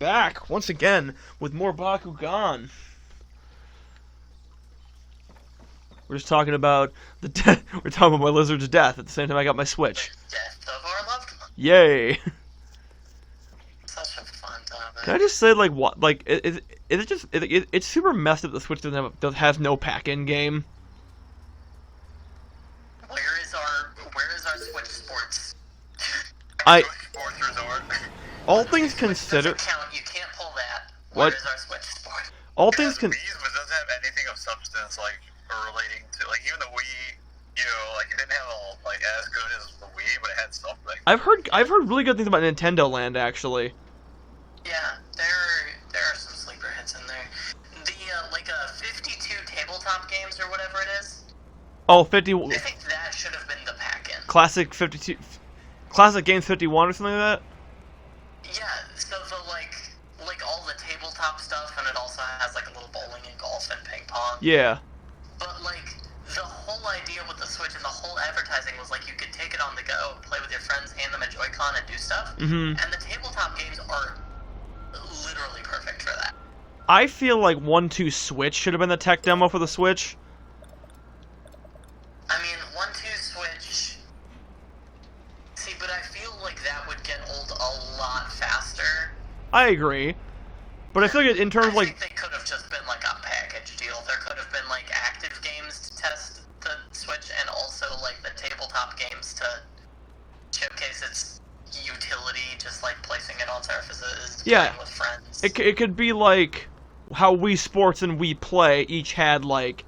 back once again with more Bakugan. We're just talking about the death. We're talking about my lizard's death at the same time I got my Switch. The death of our loved one. Yay! Such a fun topic. Can I just say, like, what? Like, is it just? It's super messed up. The Switch has no pack-in game. Where is our Switch Sports? Sports Resort. All things considered. Doesn't count. You can't pull that. What? Where is our Switch Sport? All things Because con. Wii doesn't have anything of substance, like, relating to, like, even the Wii, you know, like, it didn't have all, like, as good as the Wii, but it had something. I've heard really good things about Nintendo Land, actually. Yeah, there are some sleeper hits in there. The 52 tabletop games or whatever it is. Oh, 50. I think that should have been the pack-in. Classic 52. Classic Games 51 or something like that. Yeah, so the like all the tabletop stuff, and it also has like a little bowling and golf and ping pong. Yeah. But like the whole idea with the Switch and the whole advertising was like you could take it on the go, play with your friends, hand them a Joy-Con, and do stuff. Mm-hmm. And the tabletop games are literally perfect for that. I feel like 1-2 Switch should have been the tech demo for the Switch. I mean, 1-2 Switch. See, but I feel like that would get old a lot faster. I agree, but I feel like in terms of I like. think they could have just been like a package deal. There could have been like active games to test the Switch, and also like the tabletop games to showcase its utility, just like placing it on surfaces, Yeah. playing with friends. It could be like how Wii Sports and Wii Play each had like.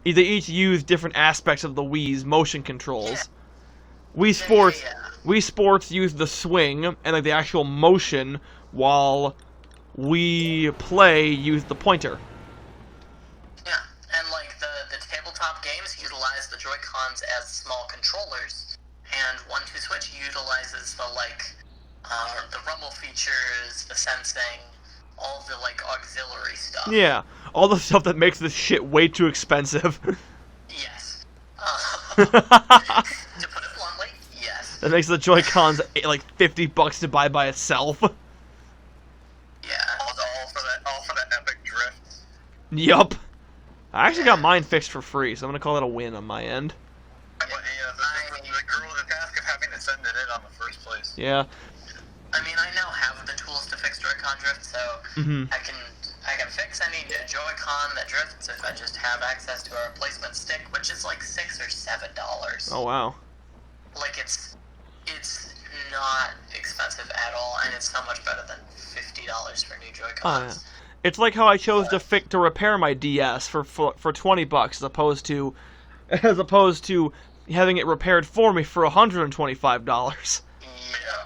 They each used different aspects of the Wii's motion controls. Yeah. Wii Sports used the swing and like the actual motion, while Wii Play used the pointer. Yeah, and like the tabletop games utilize the Joy-Cons as small controllers, and 1-2 Switch utilizes the rumble features, the sensing, all the like auxiliary stuff. Yeah, all the stuff that makes this shit way too expensive. Yes. To put it bluntly, yes. That makes the Joy-Cons like $50 to buy by itself. Yeah. All for that epic drift. Yup. I actually got mine fixed for free, so I'm gonna call that a win on my end. But yeah, the task of having to send it in on the first place. Yeah. I mean, I now have the tools to fix Joy-Con drift, so Mhm. I can fix any Joy-Con that drifts if I just have access to a replacement stick, which is like $6 or $7. Oh wow. Like it's not expensive at all, and it's so much better than $50 for new Joy-Cons. Oh, yeah. It's like how I chose to repair my DS for $20 as opposed to having it repaired for me for $125. Yeah.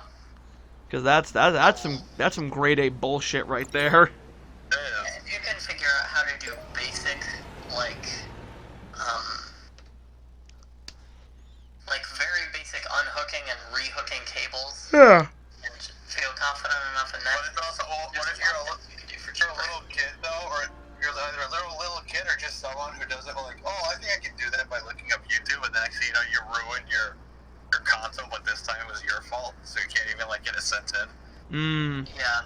Because that's some grade A bullshit right there. Yeah. If you can figure out how to do basic, like very basic unhooking and rehooking cables, Yeah. and feel confident enough in that. But it's also, what there's if a you're lot a that you can do for you're a cheaper. little kid though, or you're either a little kid or just someone who doesn't like, oh, I think I can do that by looking up YouTube, and then actually, you ruin your console, but this time it was your fault, so you can't even like get it sent in. Yeah.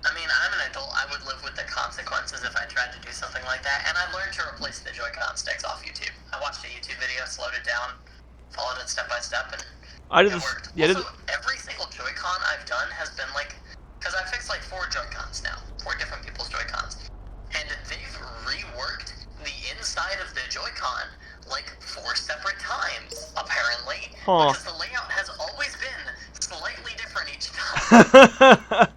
I mean, I'm an adult. I would live with the consequences if I tried to do something like that, and I learned to replace the Joy-Con sticks off YouTube. I watched a YouTube video, slowed it down, followed it step by step, and I did it this. worked. Yeah, Also, every single Joy-Con I've done has been like, because I fixed like 4 Joy-Cons now, 4 different people's Joy-Cons, and they've reworked the inside of the Joy-Con like 4 separate times, apparently, because the layout has always been slightly different each time.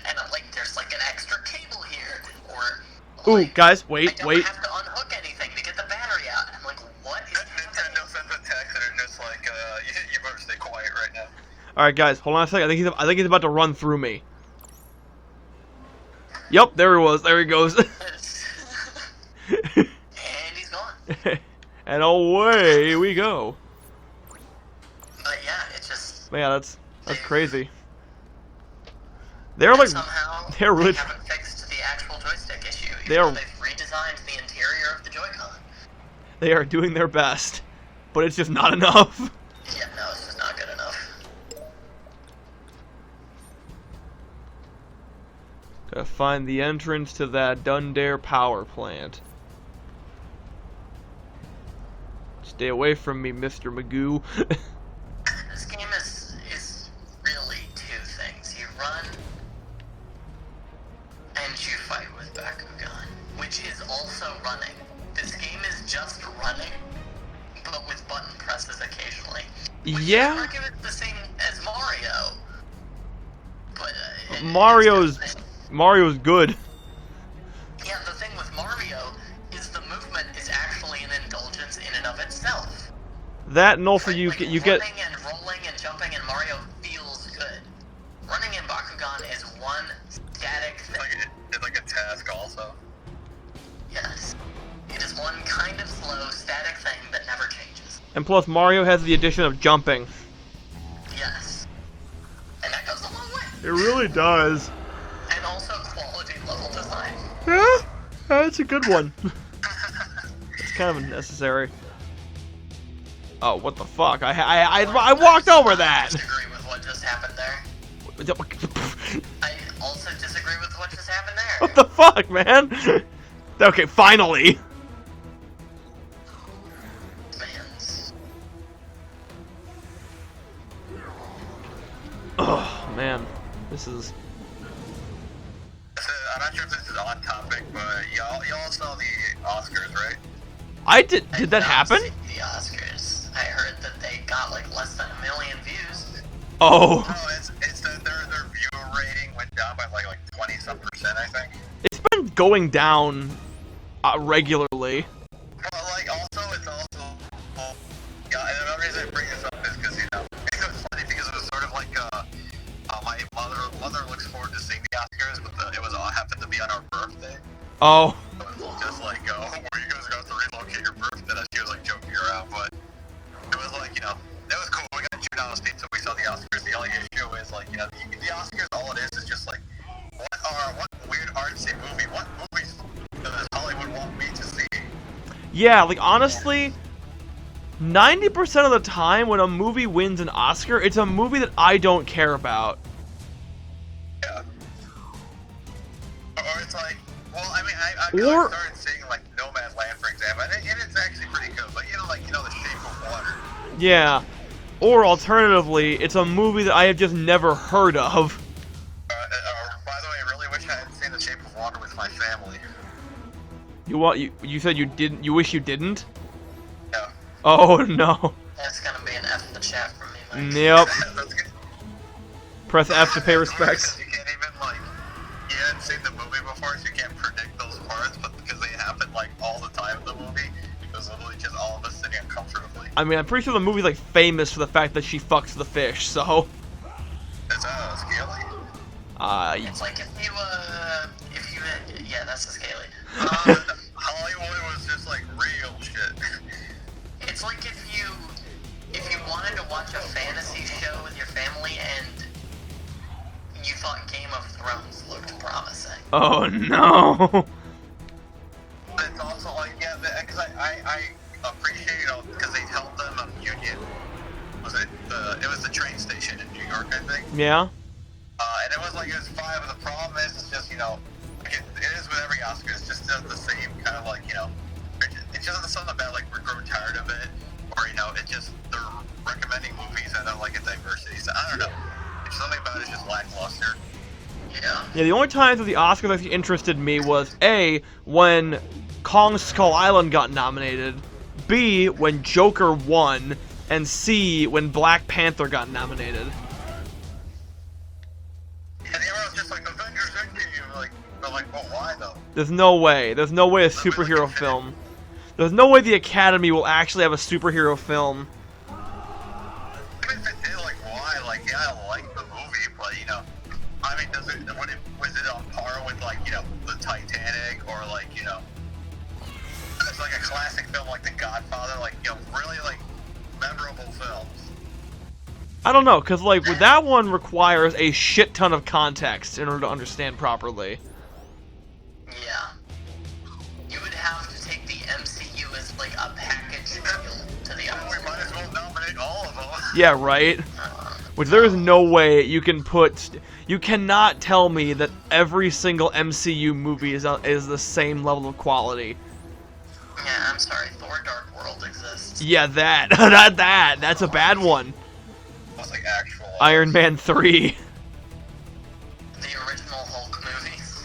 And I'm like, there's like an extra cable here, or Ooh, like, guys, I wait. don't have to unhook anything to get the battery out. And I'm like, what is happening? Nintendo sends a text and they're just like, you better stay quiet right now. All right, guys, hold on a second. I think he's about to run through me. Yep, there he was. There he goes. And he's gone. And away we go. But yeah, it's just Yeah, that's crazy. They're like somehow they're really they haven't fixed the actual joystick issue. Even They are- though they've redesigned the interior of the Joy-Con. they are doing their best, but it's just not enough. Yeah, no, it's just not good enough. Gotta find the entrance to that Dundare power plant. Stay away from me, Mr. Magoo. This game is really two things. You run and you fight with Bakugan, which is also running. This game is just running, but with button presses occasionally. Which Yeah. I argue it's the same as Mario. But Mario's good. Yeah, the thing with Mario is the movement is actually an indulgence in and of itself. That and also Right, you like get you get running and rolling and jumping in Mario feels good. Running in Bakugan is one static thing. It's like a task also. Yes. It is one kind of slow, static thing that never changes. and plus Mario has the addition of jumping. Yes. And that goes a long way. It really does. And also quality level design. Yeah, that's a good one. It's kind of unnecessary. Oh, what the fuck? I walked over that. I disagree with what just happened there. I also disagree with what just happened there. What the fuck, man? Okay, finally. Man's. Oh man, this is. I'm not sure if this is on topic, but y'all saw the Oscars, right? I did. I Did that not happen? see the Oscars. I heard that they got like less than 1 million views. Oh, No, it's that their viewer rating went down by like 20-some%, I think. it's been going down regularly. Well, like also it's also yeah. And another reason I bring this up is because it was funny because it was sort of like my mother looks forward to seeing the Oscars, but it was all happened to be on our birthday. Oh, So it was just like, where you guys going to relocate your birthday? And she was like joking around, but it was like, it was cool. We got June on state, so we saw the Oscars. The only issue is like, the Oscars, all it is just like, what weird artsy movie, what movies does Hollywood want me to see? yeah. Like honestly, 90% of the time when a movie wins an Oscar, it's a movie that I don't care about. Yeah. Or it's like, well, I mean, I Or- started seeing like Nomadland, for example, and it's actually pretty good. But The Shape of Water. Yeah. Or alternatively, it's a movie that I have just never heard of. By the way, I really wish I had seen The Shape of Water with my family. You said you didn't. You wish you didn't. Yeah. Oh no. That's gonna be an F in the chat from me, Mike. Yep. That's good. Press F to pay It's weird respects. 'cause You can't even you hadn't seen the movie before, so you can't predict those parts. But because they happen all the time in the movie, it was literally just all of us sitting uncomfortably. I mean, I'm pretty sure the movie's like famous for the fact that she fucks the fish. So. It's Scaly. It's like if you, yeah, that's a scaly. Hollywood was just like real shit. It's like if you wanted to watch a fantasy show with your family and you thought Game of Thrones looked promising. Oh no. But it's also like, yeah, because I appreciate, because they held them on Union. It was the train station in New York, I think. Yeah. And it was fine, but the problem is, it's just, it is with every Oscar, it's just the same kind of it's just something about, we're growing tired of it, or, it just, they're recommending movies that don't a diversity, so I don't know. It's something about it's just lackluster. Yeah. Yeah. The only times that the Oscars actually interested me was A, when Kong Skull Island got nominated, B, when Joker won, and C, when Black Panther got nominated. And everyone's just like, Avengers Endgame, they're like, well, why though? There's no way. There's no way a superhero film. There's no way the Academy will actually have a superhero film. Even if it did, why? Yeah, I like the movie, but, I mean, was it on par with, the Titanic, or, it's like a classic film like The Godfather, really, memorable films. I don't know, because, with that one requires a shit ton of context in order to understand properly. Yeah. You would have to take the MCU as a package deal to the We Oscars. might as well nominate all of them. Yeah, right? Which there is no way you can put... You cannot tell me that every single MCU movie is the same level of quality. Yeah, I'm sorry, Thor Dark World exists. Yeah, that. Not that. That's a bad one. That's like actual. Iron Man 3. The original Hulk movies.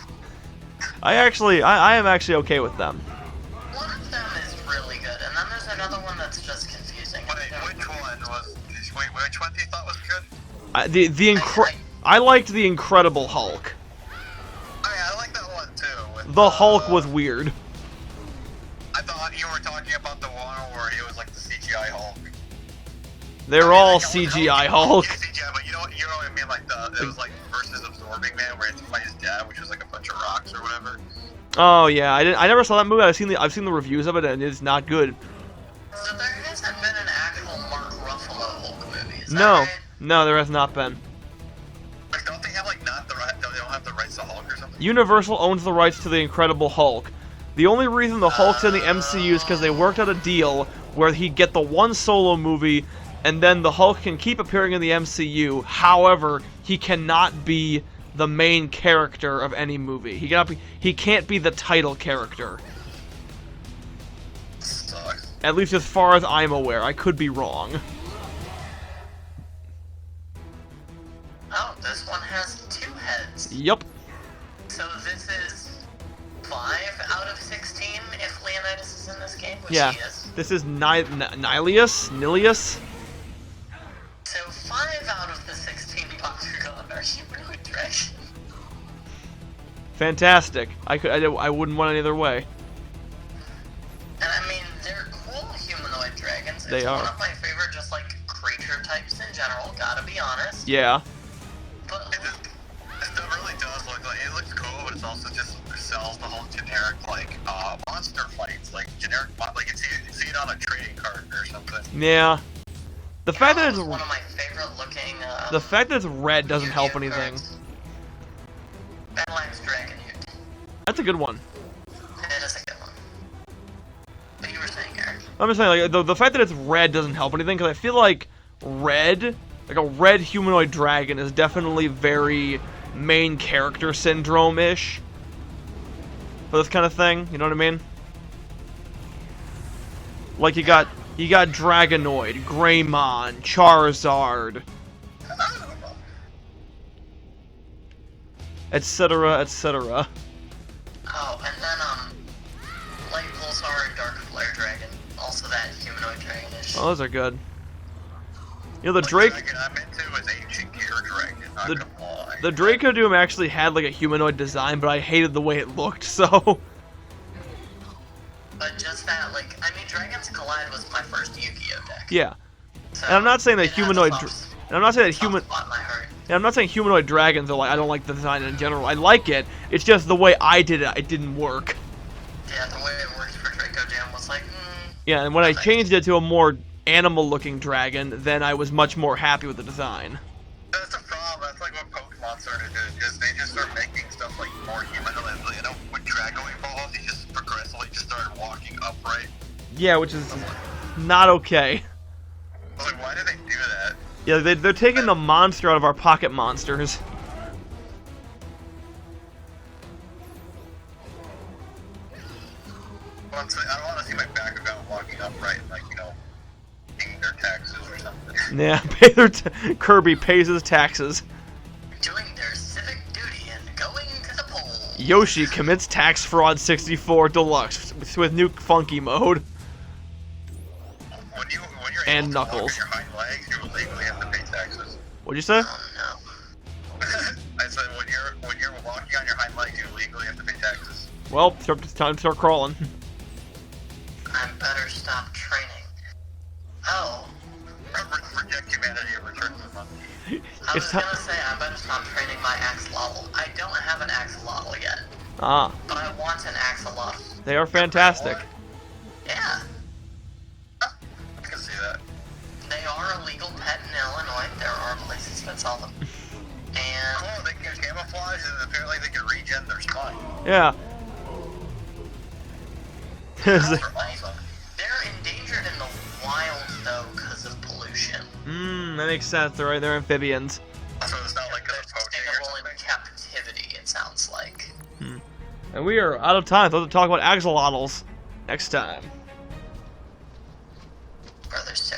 I am actually okay with them. One of them is really good, and then there's another one that's just confusing. Wait, which one was? Which one do you thought was good? I liked the Incredible Hulk. Oh, yeah, I like that one too. With, The Hulk was weird. I thought you were talking about the one where he was like the CGI Hulk. They're all CGI Hulk. Yeah, CGI, but you know what I mean? Like it was like versus Absorbing Man, where he had to fight his dad, which was like a bunch of rocks or whatever. Oh yeah, I never saw that movie. I've seen the reviews of it, and it's not good. So there hasn't been an actual Mark Ruffalo Hulk movie. Is that No, right? no, there has not been. Like, don't they have like not the right? They don't have the rights to Hulk or something? Universal owns the rights to the Incredible Hulk. The only reason the Hulk's in the MCU is because they worked out a deal where he'd get the one solo movie, and then the Hulk can keep appearing in the MCU. However, he cannot be the main character of any movie. He can't be the title character. Sucks. At least as far as I'm aware. I could be wrong. Oh, this one has 2 heads. Yep. So this is 5 out of 16 if Leonidas is in this game, which Yeah. he is. This is Nilius? So 5 out of the 16 Bakugan are humanoid dragons. Fantastic. I wouldn't want any other way. And I mean, they're cool humanoid dragons. It's They are. one of my favorite, just like, creature types in general, gotta be honest. Yeah. But It really does look like, it looks cool, but it's also just sells the whole generic like monster fights, like generic like you see it on a trading card or something. Yeah. The fact that it's it's one of my favorite looking. the fact that it's red doesn't help anything. Battleaxe Dragon Ute. That's a good one. It is a good one. What you were saying, Eric? I'm just saying, like, the fact that it's red doesn't help anything, because I feel like red, like a red humanoid dragon, is definitely very main character syndrome-ish for this kind of thing. You know what I mean? Like you got Dragonoid, Greymon, Charizard, etc., etc. Oh, and then Light Pulsar and Dark Flare Dragon, also that humanoid dragonish. Oh, those are good. You know, the The Drake. dragon I'm into is Ancient Gear Dragon. Not gonna lie. The Draco Doom actually had like a humanoid design, but I hated the way it looked, so... But just that, like, I mean, Dragons Collide was my first Yu-Gi-Oh deck. Yeah. So And I'm not saying that it has a humanoid... soft- And I'm not saying that soft spot in my heart. I'm not saying humanoid dragons are like... I don't like the design in general. I like it. It's just the way I did it, it didn't work. Yeah, the way it worked for Draco Jam was like, Yeah, and when I Thanks. changed it to a more animal-looking dragon, then I was much more happy with the design. That's the problem. That's like what Pokemon started to do. Is they just start making stuff like more humanoid. You know, when Drago evolved, he just progressively just started walking upright. Yeah, which is not okay. I was like, why did they do that? Yeah, they're taking the monster out of our pocket monsters. I don't want to see my Bakugan walking upright and, like, you know, paying their taxes or something. Yeah, Kirby pays his taxes. doing their civic duty and going to the polls. Yoshi commits tax fraud 64 deluxe with new funky mode. When you're And able to Knuckles. walk on your hind legs, you legally have to pay taxes. What'd you say? Oh no. I said when you're walking on your hind legs, you legally have to pay taxes. Well, it's time to start crawling. I better stop training. Oh, Reject humanity and return to the monkey. I was It's gonna say I better stop training my axolotl. I don't have an axolotl yet, Ah, but I want an axolotl. they are fantastic. Yeah, I can see that. they are a legal pet in Illinois. There are places that sell them. And Oh, they can camouflage and apparently they can regen their spine. Yeah. Those are awesome. they're endangered in the wild though because of pollution. Mmm. That makes sense. They're amphibians. So it's not like They're they're poaching or sustainable in something. captivity, it sounds like. And we are out of time, so we'll talk about axolotls next time. Brothers, so